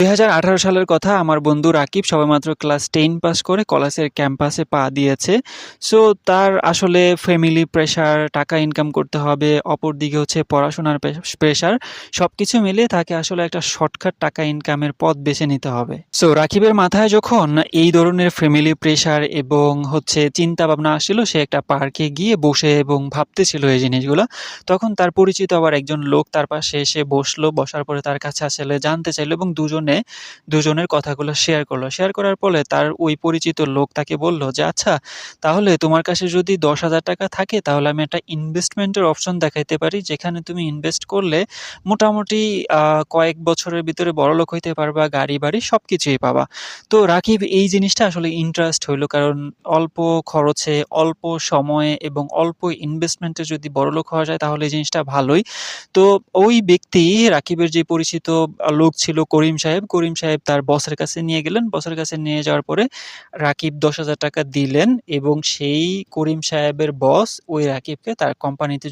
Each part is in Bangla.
২০১৮ সালের কথা। আমার বন্ধু রাকিব সবেমাত্র ক্লাস 10 পাস করে কলেজের ক্যাম্পাসে পা দিয়েছে। সো তার আসলে ফ্যামিলি প্রেশার, টাকা ইনকাম করতে হবে, অপরদিকে হচ্ছে পড়াশোনার প্রেশার। সবকিছু মিলিয়ে তাকে আসলে একটা শর্টকাট টাকা ইনকামের পথ বেছে নিতে হবে। সো রাকিবের মাথায় যখন এই ধরনের ফ্যামিলি প্রেশার এবং হচ্ছে চিন্তা ভাবনা আসছিল, সে একটা পার্কে গিয়ে বসে এবং ভাবতেছিল এই জিনিসগুলা। তখন তার পরিচিত আবার একজন লোক তার পাশে এসে বসলো। বসার পরে তার কাছে আসলে জানতে চাইলো এবং দুজনের কথাগুলো শেয়ার করলো। শেয়ার করার ফলে তার ওই পরিচিত লোক তাকে বলল যে, "আচ্ছা, তাহলে তোমার কাছে যদি ৳১০,০০০ থাকে তাহলে আমি একটা ইনভেস্টমেন্টের অপশন দেখাইতে পারি, যেখানে তুমি ইনভেস্ট করলে মোটামুটি আ কয়েক বছরের ভিতরে বড়লোক হইতে পারবা, গাড়ি-বাড়ি সবকিছুই পাবা।" তো রাকিব এই জিনিসটা আসলে ইন্টারেস্ট হইলো, কারণ অল্প খরচে, অল্প সময়ে এবং অল্প ইনভেস্টমেন্টে যদি বড়লোক হওয়া যায় তাহলে এই জিনিসটা ভালোই। তো ওই ব্যক্তি, রাকিবের যে পরিচিত লোক ছিল করিম সাহেব তার বসের কাছে নিয়ে গেলেন। বসের কাছে নিয়ে যাওয়ার পরে রাকিব ৳১০,০০০ দিলেন এবং সেই করিম সাহেবের বস ওই রাকিবকে তার কোম্পানিতে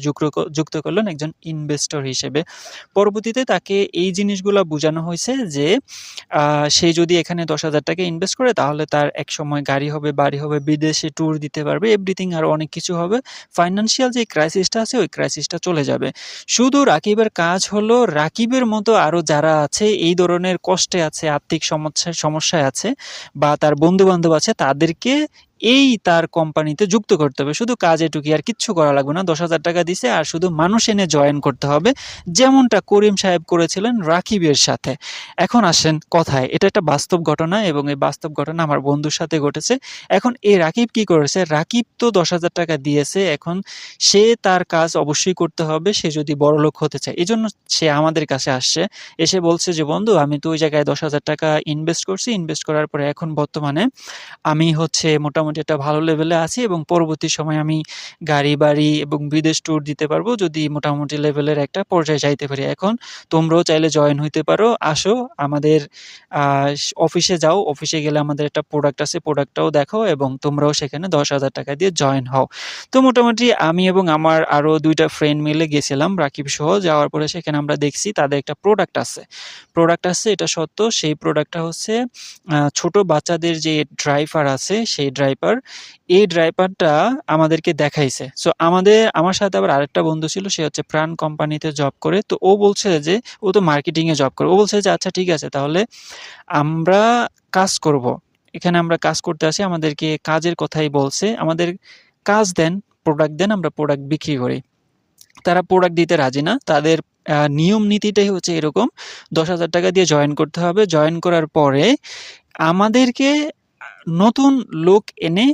যুক্ত করলেন একজন ইনভেস্টর হিসেবে। পরবর্তীতে তাকে এই জিনিসগুলা বুঝানো হইছে যে আ সে যদি এখানে ৳১০,০০০ ইনভেস্ট করে তাহলে তার একসময় গাড়ি হবে, বাড়ি হবে, বিদেশে ট্যুর দিতে পারবে, এভরিথিং আরো অনেক কিছু হবে। ফাইন্যান্সিয়াল যে ক্রাইসিসটা আছে ওই ক্রাইসিসটা চলে যাবে। শুধু রাকিবের কাজ হলো রাকিবের মতো আরো যারা আছে এই ধরনের কষ্টে আছে, আর্থিক সমস্যায় আছে বা তার বন্ধু-বান্ধব আছে তাদেরকে এই তার কোম্পানিতে যুক্ত করতে হবে। শুধু কাজ এটুকুই, আর কিচ্ছু করা লাগবে না। ৳১০,০০০ দিছে আর শুধু মানুষ এনে জয়েন করতে হবে। যেমনটা করিম সাহেব করেছিলেন রাকিবের সাথে। এখন আসেন কথায়। এটা একটা বাস্তব ঘটনা এবং এই বাস্তব ঘটনা আমার বন্ধুর সাথে ঘটেছে। এখন এই রাকিব কি করেছে? রাকিব তো ৳১০,০০০ দিয়েছে। এখন সে তার কাজ অবশ্যই করতে হবে, সে যদি বড়লোক হতে চায়। এজন্য সে আমাদের কাছে আসছে। এসে বলছে যে, "বন্ধু, আমি তো ওই জায়গায় ৳১০,০০০ ইনভেস্ট করছি। ইনভেস্ট করার পরে এখন বর্তমানে আমি হচ্ছে মোটামুটি একটা ভালো লেভেলে আছি এবং পরবর্তী সময়ে আমি গাড়ি-বাড়ি এবং বিদেশ ট্যুর দিতে পারবো যদি মোটামুটি লেভেলের একটা পর্যায়ে যাইতে পারি। এখন তোমরাও চাইলে জয়েন হইতে পারো। আসো আমাদের আ অফিসে যাও। অফিসে গেলে আমাদের একটা প্রোডাক্ট আছে, প্রোডাক্টটাও দেখো এবং তোমরাও সেখানে ৳১০,০০০ দিয়ে জয়েন হও।" তো মোটামুটি আমি এবং আমার আরো ২ টা ফ্রেন্ড মিলে গেছিলাম রাকিব সহ। যাওয়ার পরে সেখানে আমরা দেখছি তাদের একটা প্রোডাক্ট আছে। প্রোডাক্ট আছে, এটা সত্য। সেই প্রোডাক্টটা হচ্ছে ছোট বাচ্চাদের যে ডাইপার আছে সেই ডাইপার। এই ডাইপারটা আমাদেরকে দেখাইছে। সো আমার সাথে আবার আরেকটা বন্ধু ছিল, সে হচ্ছে প্রাণ কোম্পানিতে জব করে। তো ও বলছে যে ও তো মার্কেটিং এ জব করে। ও বলছে যে, "আচ্ছা ঠিক আছে, তাহলে আমরা কাজ করব। এখানে আমরা কাজ করতে আসি। আমাদেরকে কাজের কথাই বলছে। আমাদের কাজ দেন, প্রোডাক্ট দেন, আমরা প্রোডাক্ট বিক্রি করি।" তারা প্রোডাক্ট দিতে রাজি না। তাদের নিয়ম নীতিটাই হচ্ছে এরকম, ৳১০,০০০ দিয়ে জয়েন করতে হবে। জয়েন করার পরে আমাদেরকে নতুন লোক এনে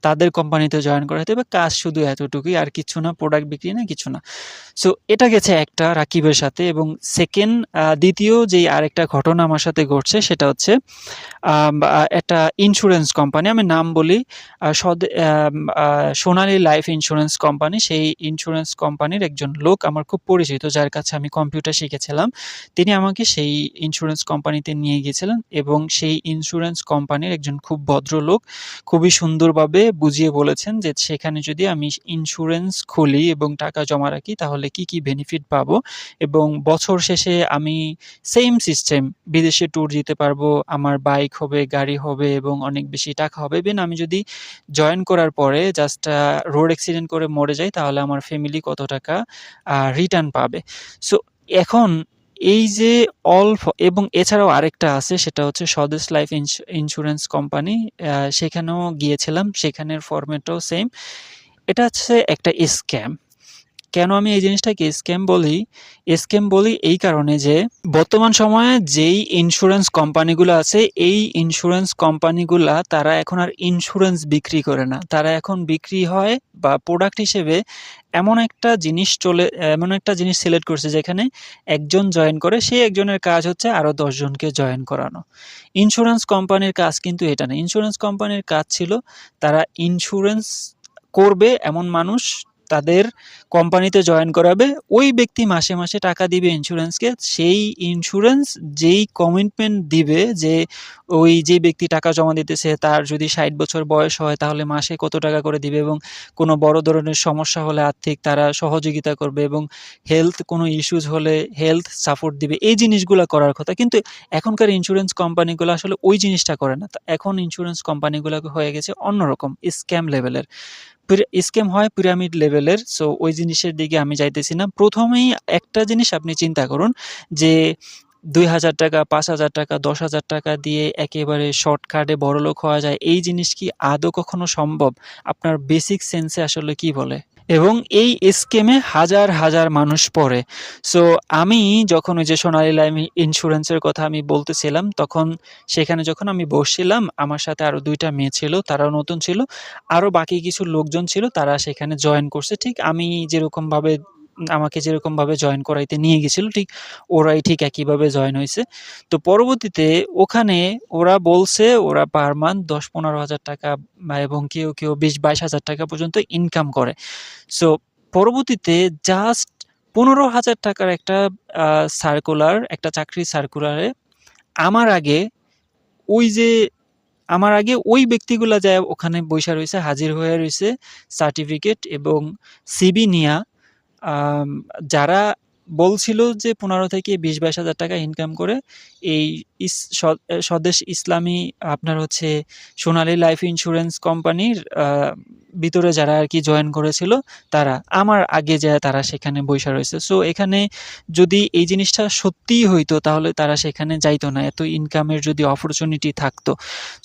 তাদের কোম্পানিতে জয়েন করাইতে হবে। কাজ শুধু এতটুকুই, আর কিচ্ছু না, প্রোডাক্ট বিক্রি না, কিছু না। সো এটা গেছে একটা রাকিবের সাথে এবং ২য় যেই আরেকটা ঘটনা আমার সাথে ঘটছে সেটা হচ্ছে একটা ইন্সুরেন্স কোম্পানি, আমি নাম বলি, আ সদ আম আ সোনালী লাইফ ইন্সুরেন্স কোম্পানি। সেই ইন্সুরেন্স কোম্পানির একজন লোক আমার খুব পরিচিত, যার কাছে আমি কম্পিউটার শিখেছিলাম। তিনি আমাকে সেই ইন্সুরেন্স কোম্পানিতে নিয়ে গিয়েছিলেন এবং সেই ইন্সুরেন্স কোম্পানির একজন খুব ভদ্রলোক খুবই সুন্দরভাবে বুঝিয়ে বলেছেন যে সেখানে যদি আমি ইন্সুরেন্স খুলি এবং টাকা জমা রাখি তাহলে কি, কি বেনিফিট পাবো এবং বছর শেষে আমি সেইম সিস্টেম, বিদেশে ট্যুর দিতে পারবো, আমার বাইক হবে, গাড়ি হবে এবং অনেক বেশি টাকা হবে। ইভেন আমি যদি জয়েন করার পরে জাস্ট রোড অ্যাক্সিডেন্ট করে মরে যাই তাহলে আমার ফ্যামিলি কত টাকা রিটার্ন পাবে। সো এখন এই যে এবং এছাড়াও আরেকটা আছে, সেটা হচ্ছে স্বদেশ লাইফ ইন্সুরেন্স কোম্পানি। সেখানেও গিয়েছিলাম। সেখানের ফরম্যাটটাও সেম। এটা হচ্ছে একটা স্ক্যাম। কেন আমি এই জিনিসটাকে স্ক্যাম বলি? স্ক্যাম বলি এই কারণে যে বর্তমান সময়ে যেই ইন্সুরেন্স কোম্পানিগুলো আছে, এই ইন্সুরেন্স কোম্পানিগুলা তারা এখন আর ইন্সুরেন্স বিক্রি করে না। তারা এখন বিক্রি হয় বা প্রোডাক্ট হিসেবে এমন একটা জিনিস সিলেক্ট করছে যেখানে একজন জয়েন করে, সেই একজনের কাজ হচ্ছে আরো ১০ জনকে জয়েন করানো। ইন্সুরেন্স কোম্পানির কাজ কিন্তু এটা না। ইন্সুরেন্স কোম্পানির কাজ ছিল তারা ইন্সুরেন্স করবে এমন মানুষ তাদের কোম্পানিতে জয়েন করাবে। ওই ব্যক্তি মাসে, মাসে টাকা দিবে ইন্স্যুরেন্সকে। সেই ইন্স্যুরেন্স যেই কমিটমেন্ট দিবে যে ওই যে ব্যক্তি টাকা জমা দিতেছে তার যদি ৬০ বছর বয়স হয় তাহলে মাসে কত টাকা করে দিবে এবং কোনো বড় ধরনের সমস্যা হলে আর্থিক তারা সহযোগিতা করবে এবং হেলথ কোনো ইস্যুস হলে হেলথ সাপোর্ট দিবে। এই জিনিসগুলা করার কথা। কিন্তু এখনকার ইন্স্যুরেন্স কোম্পানিগুলো আসলে ওই জিনিসটা করে না। তো এখন ইন্স্যুরেন্স কোম্পানিগুলো হয়ে গেছে অন্যরকম স্ক্যাম লেভেলের। স্ক্যাম হয় পিরামিড লেভেলের। সো ওই জিনিসের দিকে আমি যাইতেছি না। ১ম এই একটা জিনিস আপনি চিন্তা করুন যে ৳২,০০০, ৳৫,০০০, ৳১০,০০০ দিয়ে একেবারে শর্টকাটে বড়লোক হওয়া যায়। এই জিনিস কি আদৌ কখনো সম্ভব? আপনার বেসিক সেন্সে আসলে কি বলে? এবং এই স্কেমে হাজার, হাজার মানুষ পড়ে। সো আমি যখন ওই যে সোনালী লাইফ ইন্স্যুরেন্সের কথা আমি বলতেছিলাম, তখন সেখানে যখন আমি বসছিলাম, আমার সাথে আরো ২ টা মেয়ে ছিল, তারাও নতুন ছিল। আরো বাকি কিছু লোকজন ছিল, তারা সেখানে জয়েন করছে। ঠিক আমি যেরকমভাবে আমাকে যেরকমভাবে জয়েন করাইতে নিয়ে গেছিল, ঠিক ওরাই ঠিক একইভাবে জয়েন হইছে। তো পরবর্তীতে ওখানে ওরা বলছে ওরা পার মান্থ ৳১০,০০০-১৫,০০০ এবং কেউ, কেউ ৳২০,০০০-২২,০০০ পর্যন্ত ইনকাম করে। সো পরবর্তীতে জাস্ট ৳১৫,০০০ র একটা আ সার্কুলার, একটা চাকরির সার্কুলারে আমার আগে ওই যে আমার আগে ওই ব্যক্তিগুলা যায়া ওখানে বইসা রইছে, হাজির হয়ে রইছে সার্টিফিকেট এবং সিভি নিয়া। আম যারা বলছিল যে ১৫ থেকে ২০,০০০-২২,০০০ টাকা ইনকাম করে এই স্বদেশ ইসলামী আপনার হচ্ছে সোনালী লাইফ ইন্স্যুরেন্স কোম্পানির ভিতরে যারা আরকি জয়েন করেছিল তারা। আমার আগে যায়া তারা সেখানে বইসা রইছে। সো এখানে যদি এই জিনিসটা সত্যিই হইতো তাহলে তারা সেখানে যাইতো না। এত ইনকামের যদি অপরচুনিটি থাকতো।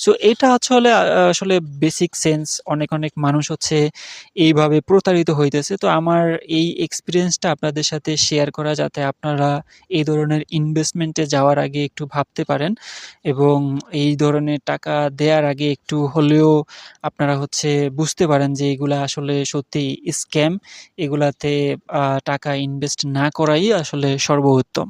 সো এটা হচ্ছে হলে আসলে বেসিক সেন্স। অনেক, অনেক মানুষ হচ্ছে এইভাবে প্রতারিত হইতেছে। তো আমার এই এক্সপেরিয়েন্সটা আপনাদের সাথে শেয়ার করা যাতে আপনারা এই ধরনের ইনভেস্টমেন্টে যাওয়ার আগে একটু ভাবতে পারেন এবং এই ধরনের টাকা দেয়ার আগে একটু হলেও আপনারা হচ্ছে বুঝতে পারেন যে এগুলা আসলে সত্যিই স্ক্যাম। এগুলাতে টাকা ইনভেস্ট না করাই আসলে সর্বোত্তম।